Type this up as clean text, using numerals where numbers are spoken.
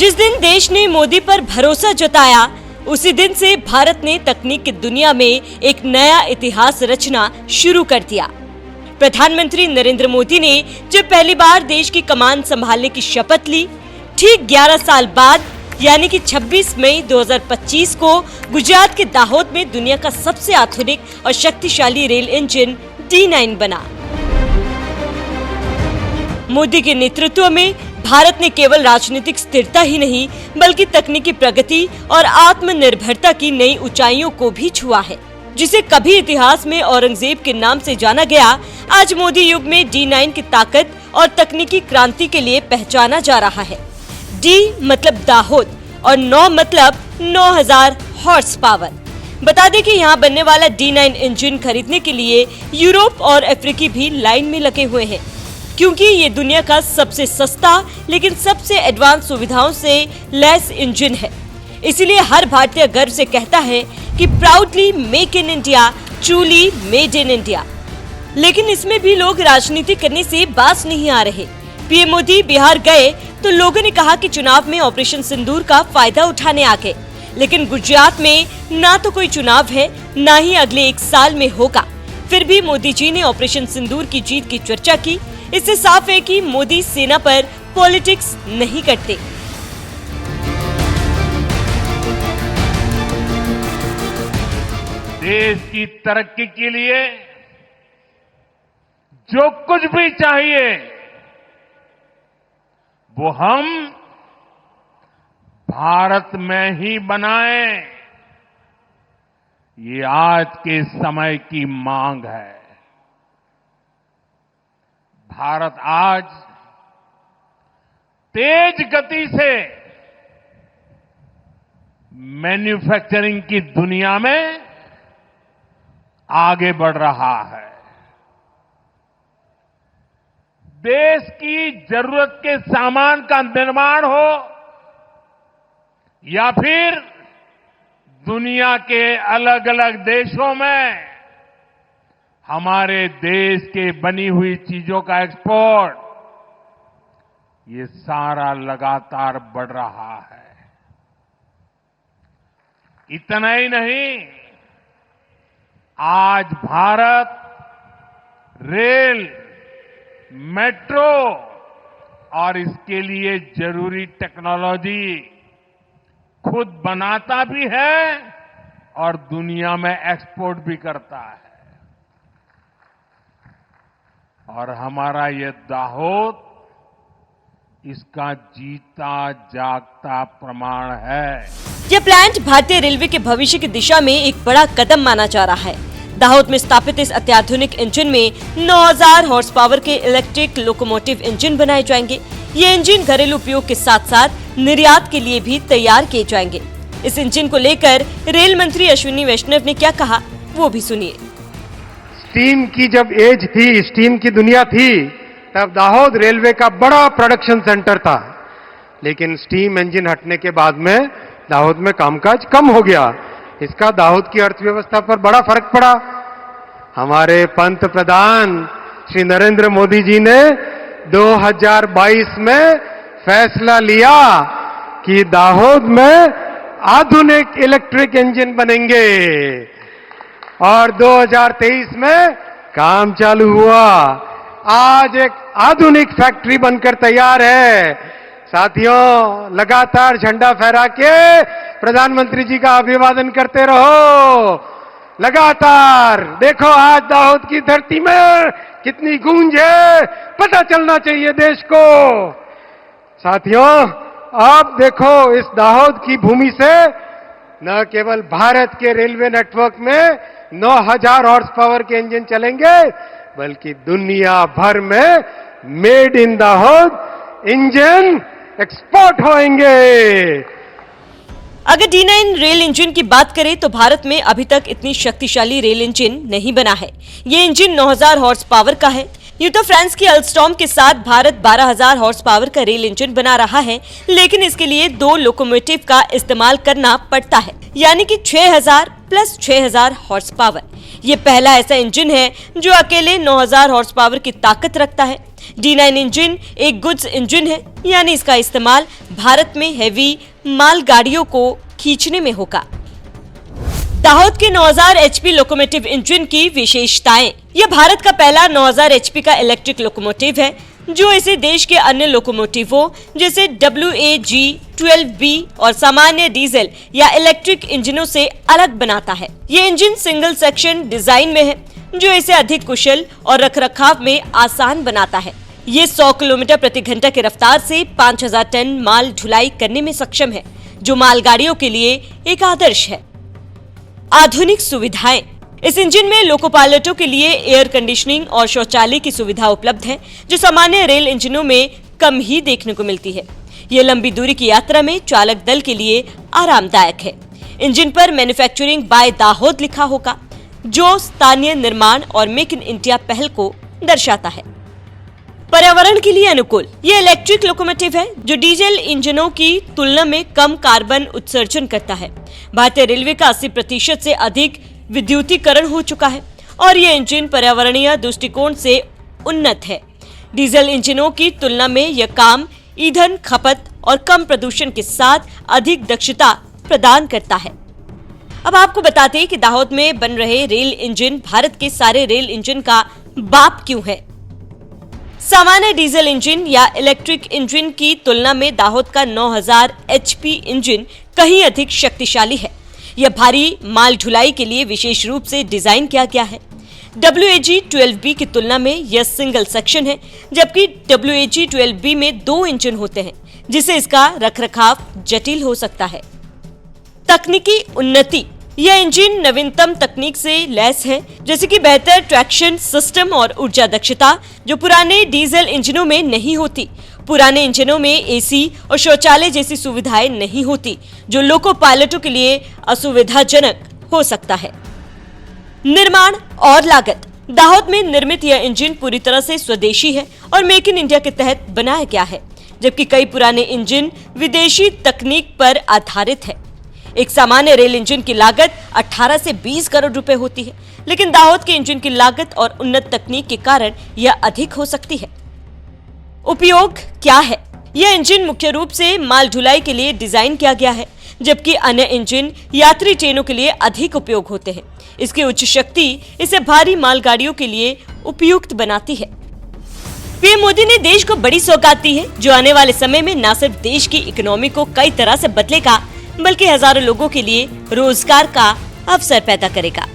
जिस दिन देश ने मोदी पर भरोसा जताया, उसी दिन से भारत ने तकनीक की दुनिया में एक नया इतिहास रचना शुरू कर दिया। प्रधानमंत्री नरेंद्र मोदी ने जब पहली बार देश की कमान संभालने की शपथ ली, ठीक 11 साल बाद यानी कि 26 मई 2025 को गुजरात के दाहोद में दुनिया का सबसे आधुनिक और शक्तिशाली रेल इंजन D9 बना। मोदी के नेतृत्व में भारत ने केवल राजनीतिक स्थिरता ही नहीं बल्कि तकनीकी प्रगति और आत्मनिर्भरता की नई ऊंचाइयों को भी छुआ है। जिसे कभी इतिहास में औरंगजेब के नाम से जाना गया, आज मोदी युग में D9 की ताकत और तकनीकी क्रांति के लिए पहचाना जा रहा है। D मतलब दाहोद और 9 मतलब 9000 हॉर्स पावर। बता दें कि यहाँ बनने वाला D9 इंजन खरीदने के लिए यूरोप और अफ्रीकी भी लाइन में लगे हुए हैं, क्योंकि ये दुनिया का सबसे सस्ता लेकिन सबसे एडवांस सुविधाओं से लैस इंजन है। इसीलिए हर भारतीय गर्व से कहता है कि proudly make in India, truly made in India. लेकिन इसमें भी लोग राजनीति करने से बाज नहीं आ रहे। पीएम मोदी बिहार गए तो लोगों ने कहा कि चुनाव में ऑपरेशन सिंदूर का फायदा उठाने आ गए, लेकिन गुजरात में ना तो कोई चुनाव है, ना ही अगले 1 साल में होगा। फिर भी मोदी जी ने ऑपरेशन सिंदूर की जीत की चर्चा की। इससे साफ है कि मोदी सेना पर पॉलिटिक्स नहीं करते। देश की तरक्की के लिए जो कुछ भी चाहिए वो हम भारत में ही बनाएं, ये आज के समय की मांग है। भारत आज तेज गति से मैन्युफैक्चरिंग की दुनिया में आगे बढ़ रहा है। देश की जरूरत के सामान का निर्माण हो या फिर दुनिया के अलग अलग देशों में हमारे देश के बनी हुई चीजों का एक्सपोर्ट, ये सारा लगातार बढ़ रहा है। इतना ही नहीं, आज भारत रेल, मेट्रो और इसके लिए जरूरी टेक्नोलॉजी खुद बनाता भी है और दुनिया में एक्सपोर्ट भी करता है। और हमारा ये दाहोद इसका जीता जागता प्रमाण है। यह प्लांट भारतीय रेलवे के भविष्य की दिशा में एक बड़ा कदम माना जा रहा है। दाहोद में स्थापित इस अत्याधुनिक इंजन में 9000 हॉर्स पावर के इलेक्ट्रिक लोकोमोटिव इंजन बनाए जाएंगे। ये इंजन घरेलू उपयोग के साथ साथ निर्यात के लिए भी तैयार किए जाएंगे। इस इंजन को लेकर रेल मंत्री अश्विनी वैष्णव ने क्या कहा, वो भी सुनिए। स्टीम की जब एज थी, स्टीम की दुनिया थी, तब दाहोद रेलवे का बड़ा प्रोडक्शन सेंटर था। लेकिन स्टीम इंजन हटने के बाद में दाहोद में कामकाज कम हो गया। इसका दाहोद की अर्थव्यवस्था पर बड़ा फर्क पड़ा। हमारे पंत प्रधान श्री नरेंद्र मोदी जी ने 2022 में फैसला लिया कि दाहोद में आधुनिक इलेक्ट्रिक इंजन बनेंगे और 2023 में काम चालू हुआ। आज एक आधुनिक फैक्ट्री बनकर तैयार है। साथियों, लगातार झंडा फहरा के प्रधानमंत्री जी का अभिवादन करते रहो। लगातार देखो आज दाहोद की धरती में कितनी गूंज है, पता चलना चाहिए देश को। साथियों, आप देखो इस दाहोद की भूमि से न केवल भारत के रेलवे नेटवर्क में 9000 हॉर्स पावर के इंजन चलेंगे, बल्कि दुनिया भर में made in Dahod engine export होंगे। अगर D9 रेल इंजन की बात करें तो भारत में अभी तक इतनी शक्तिशाली रेल इंजन नहीं बना है। ये इंजन 9000 हॉर्स पावर का है। यूं तो फ्रांस की अल्स्टॉम के साथ भारत 12000 हॉर्स पावर का रेल इंजन बना रहा है, लेकिन इसके लिए 2 लोकोमोटिव का इस्तेमाल करना पड़ता है, यानी कि 6000 प्लस 6000 हॉर्स पावर। ये पहला ऐसा इंजन है जो अकेले 9000 हॉर्स पावर की ताकत रखता है। D9 इंजन एक गुड्स इंजन है, यानी इसका इस्तेमाल भारत में हैवी मालगाड़ियों को खींचने में होगा। दाहोद के 9000 HP लोकोमोटिव इंजन की विशेषताएं। यह भारत का पहला 9000 HP का इलेक्ट्रिक लोकोमोटिव है, जो इसे देश के अन्य लोकोमोटिवों जैसे WAG-12B और सामान्य डीजल या इलेक्ट्रिक इंजनों से अलग बनाता है। ये इंजन सिंगल सेक्शन डिजाइन में है, जो इसे अधिक कुशल और रखरखाव में आसान बनाता है। ये 100 किलोमीटर प्रति घंटा की रफ्तार से 5000 टन माल ढुलाई करने में सक्षम है, जो मालगाड़ियों के लिए एक आदर्श है। आधुनिक सुविधाएं। इस इंजन में लोको पायलटों के लिए एयर कंडीशनिंग और शौचालय की सुविधा उपलब्ध है, जो सामान्य रेल इंजनों में कम ही देखने को मिलती है। ये लंबी दूरी की यात्रा में चालक दल के लिए आरामदायक है। इंजन पर मैन्युफैक्चरिंग बाय दाहोद लिखा होगा, जो स्थानीय निर्माण और मेक इन इंडिया पहल को दर्शाता है। पर्यावरण के लिए अनुकूल। ये इलेक्ट्रिक लोकोमोटिव है, जो डीजल इंजनों की तुलना में कम कार्बन उत्सर्जन करता है। भारतीय रेलवे का 80% से अधिक विद्युतीकरण हो चुका है और ये इंजन पर्यावरणीय दृष्टिकोण से उन्नत है। डीजल इंजनों की तुलना में यह काम ईंधन खपत और कम प्रदूषण के साथ अधिक दक्षता प्रदान करता है। अब आपको बताते हैं कि दाहोद में बन रहे रेल इंजन भारत के सारे रेल इंजन का बाप क्यों है। सामान्य डीजल इंजन या इलेक्ट्रिक इंजन की तुलना में दाहोद का 9000 HP इंजन कहीं अधिक शक्तिशाली है। यह भारी माल ढुलाई के लिए विशेष रूप से डिजाइन किया गया है। WAG-12B की तुलना में यह सिंगल सेक्शन है, जबकि WAG-12B में 2 इंजन होते हैं, जिससे इसका रखरखाव जटिल हो सकता है। तकनीकी उन्नति। यह इंजन नवीनतम तकनीक से लैस है, जैसे कि बेहतर ट्रैक्शन सिस्टम और ऊर्जा दक्षता, जो पुराने डीजल इंजनों में नहीं होती। पुराने इंजनों में AC और शौचालय जैसी सुविधाएं नहीं होती, जो लोको पायलटों के लिए असुविधाजनक हो सकता है। निर्माण और लागत। दाहोद में निर्मित यह इंजन पूरी तरह से स्वदेशी है और मेक इन इंडिया के तहत बनाया गया है, जबकि कई पुराने इंजन विदेशी तकनीक पर आधारित है। एक सामान्य रेल इंजन की लागत 18 से 20 करोड़ रुपए होती है, लेकिन दाहोद के इंजन की लागत और उन्नत तकनीक के कारण यह अधिक हो सकती है। उपयोग क्या है? यह इंजन मुख्य रूप से माल ढुलाई के लिए डिजाइन किया गया है, जबकि अन्य इंजन यात्री ट्रेनों के लिए अधिक उपयोग होते हैं। इसकी उच्च शक्ति इसे भारी मालगाड़ियों के लिए उपयुक्त बनाती है। पीएम मोदी ने देश को बड़ी सौगात दी है, जो आने वाले समय में न सिर्फ देश की इकोनॉमी को कई तरह से बदलेगा, बल्कि हजारों लोगों के लिए रोजगार का अवसर पैदा करेगा।